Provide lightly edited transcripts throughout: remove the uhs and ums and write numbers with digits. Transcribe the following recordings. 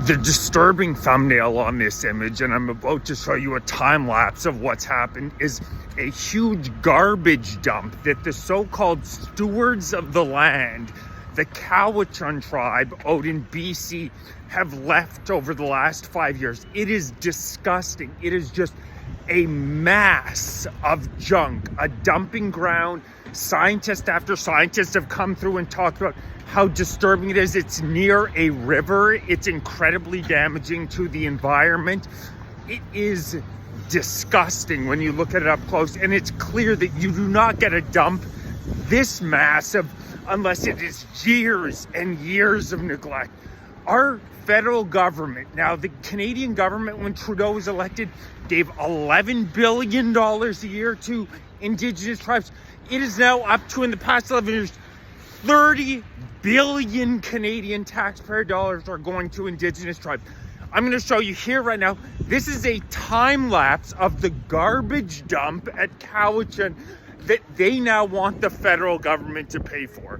The disturbing thumbnail on this image, and I'm about to show you a time lapse of what's happened, is a huge garbage dump that the so-called stewards of the land, the Cowichan tribe out in BC, have left over the last 5 years. It is disgusting. It is just a mass of junk, a dumping ground. Scientist after scientist have come through and talked about how disturbing it is. It's near a river. It's incredibly damaging to the environment. It is disgusting when you look at it up close, and it's clear that you do not get a dump this massive unless it is years and years of neglect. Our federal government, now the Canadian government, when Trudeau was elected, gave $11 billion a year to Indigenous tribes. It is now up to, in the past 11 years, 30 billion Canadian taxpayer dollars are going to Indigenous tribes. I'm going to show you here right now. This is a time lapse of the garbage dump at Cowichan that they now want the federal government to pay for.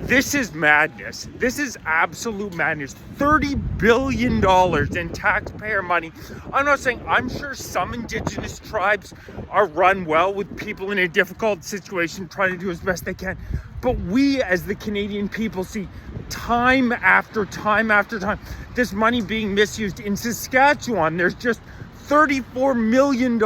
This is madness. This is absolute madness. $30 billion in taxpayer money. I'm not saying, I'm sure some Indigenous tribes are run well with people in a difficult situation trying to do as best they can. But we as the Canadian people see time after time after time this money being misused. In Saskatchewan, there's just $34 million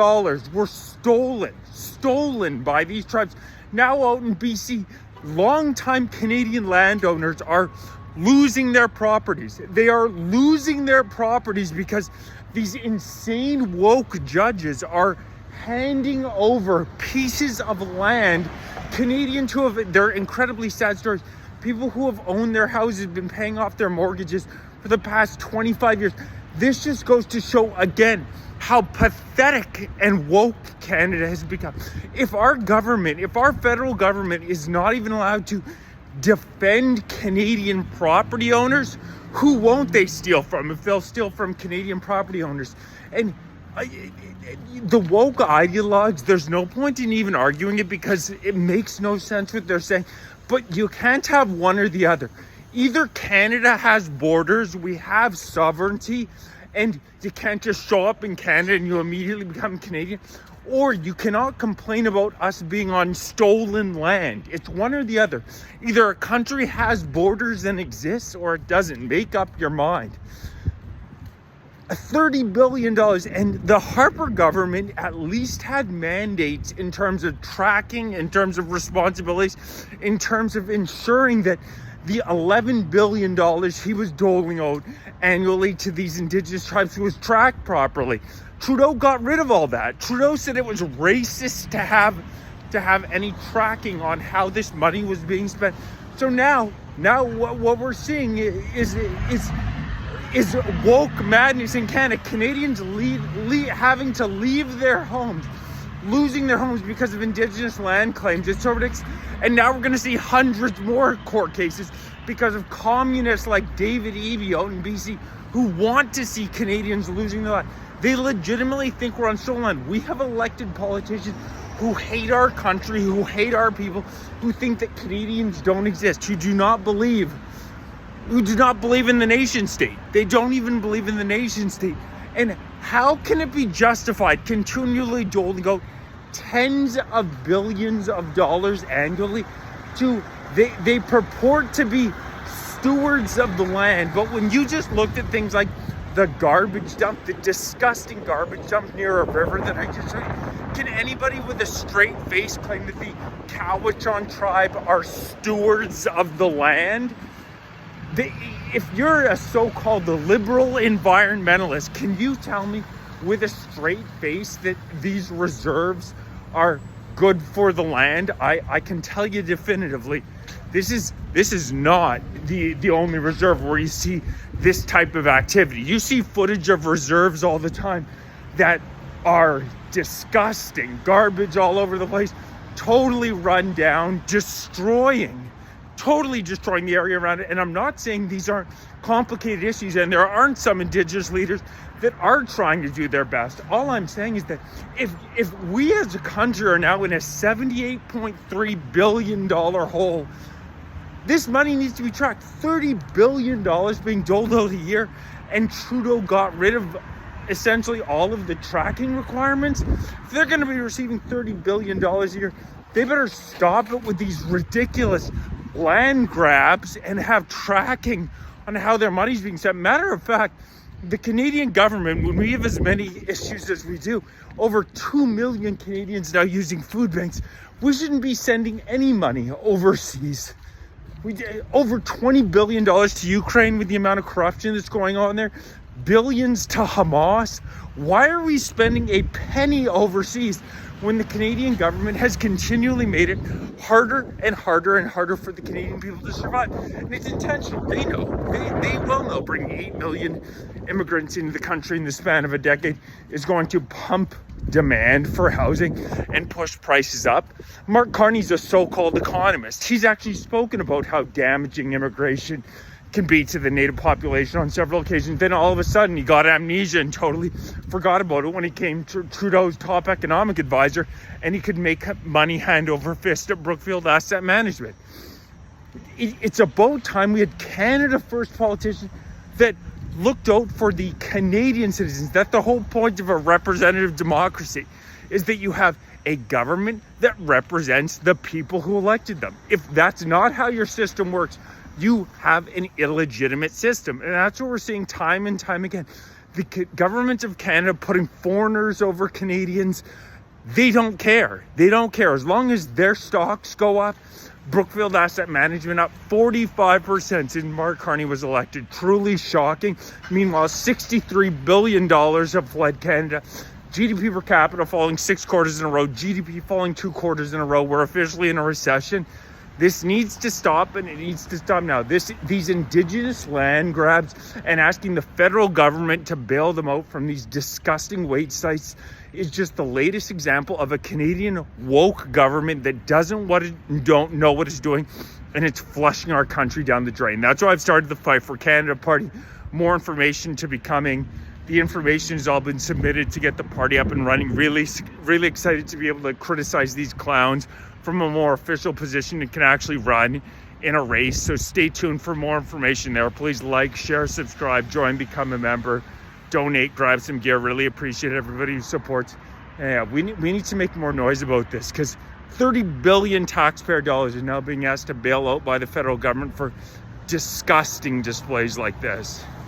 were stolen by these tribes. Now out in BC, longtime Canadian landowners are losing their properties. They are losing their properties because these insane woke judges are handing over pieces of land. Canadians who have, they're incredibly sad stories. People who have owned their houses, been paying off their mortgages for the past 25 years. This just goes to show again how pathetic and woke Canada has become. If our government, if our federal government is not even allowed to defend Canadian property owners, who won't they steal from if they'll steal from Canadian property owners? And the woke ideologues, there's no point in even arguing it because it makes no sense what they're saying. But you can't have one or the other. Either Canada has borders, we have sovereignty, and you can't just show up in Canada and you immediately become Canadian, or you cannot complain about us being on stolen land. It's one or the other. Either a country has borders and exists, or it doesn't. Make up your mind. $30 billion, and the Harper government at least had mandates in terms of tracking, in terms of responsibilities, in terms of ensuring that the $11 billion he was doling out annually to these Indigenous tribes was tracked properly. Trudeau got rid of all that. Trudeau said it was racist to have any tracking on how this money was being spent. So now what we're seeing is woke madness in Canada. Canadians having to leave their homes, losing their homes because of Indigenous land claims. It's so ridiculous. And now we're going to see hundreds more court cases because of communists like David Eby out in BC who want to see Canadians losing their land. They legitimately think we're on stolen land. We have elected politicians who hate our country, who hate our people, who think that Canadians don't exist, who do not believe in the nation state. They don't even believe in the nation state. And how can it be justified continually doling out tens of billions of dollars annually to, they purport to be stewards of the land, but when you just looked at things like the garbage dump, the disgusting garbage dump near a river that I just heard, can anybody with a straight face claim that the Cowichan tribe are stewards of the land? If you're a so-called liberal environmentalist, can you tell me with a straight face that these reserves are good for the land? I can tell you definitively, this is not the only reserve where you see this type of activity. You see footage of reserves all the time that are disgusting, garbage all over the place, totally run down, totally destroying the area around it. And I'm not saying these aren't complicated issues, and there aren't some Indigenous leaders that are trying to do their best. All I'm saying is that if we as a country are now in a $78.3 billion hole, this money needs to be tracked. $30 billion being doled out a year, and Trudeau got rid of essentially all of the tracking requirements. If they're going to be receiving $30 billion a year, they better stop it with these ridiculous land grabs and have tracking on how their money's being spent. Matter of fact, the Canadian government, when we have as many issues as we do, over 2 million Canadians now using food banks, we shouldn't be sending any money overseas. Over $20 billion to Ukraine with the amount of corruption that's going on there, billions to Hamas. Why are we spending a penny overseas when the Canadian government has continually made it harder and harder and harder for the Canadian people to survive? And it's intentional. They know. They will know bringing 8 million immigrants into the country in the span of a decade is going to pump demand for housing and push prices up. Mark Carney's a so-called economist. He's actually spoken about how damaging immigration can be to the native population on several occasions. Then all of a sudden he got amnesia and totally forgot about it when he came to Trudeau's top economic advisor, and he could make money hand over fist at Brookfield Asset Management. It's about time we had Canada First politicians that looked out for the Canadian citizens. That's the whole point of a representative democracy, is that you have a government that represents the people who elected them. If that's not how your system works, you have an illegitimate system. And that's what we're seeing time and time again. The government of Canada putting foreigners over Canadians. They don't care. They don't care. As long as their stocks go up. Brookfield Asset Management up 45% since Mark Carney was elected. Truly shocking. Meanwhile, $63 billion have fled Canada. GDP per capita falling 6 quarters in a row. GDP falling 2 quarters in a row. We're officially in a recession. This needs to stop, and it needs to stop now. These Indigenous land grabs and asking the federal government to bail them out from these disgusting wage sites is just the latest example of a Canadian woke government that don't know what it's doing, and it's flushing our country down the drain. That's why I've started the Fight for Canada Party. More information to be coming. The information has all been submitted to get the party up and running. Really, really excited to be able to criticize these clowns from a more official position and can actually run in a race. So stay tuned for more information there. Please like, share, subscribe, join, become a member, donate, grab some gear. Really appreciate everybody who supports. Yeah, we need to make more noise about this, because 30 billion taxpayer dollars is now being asked to bail out by the federal government for disgusting displays like this.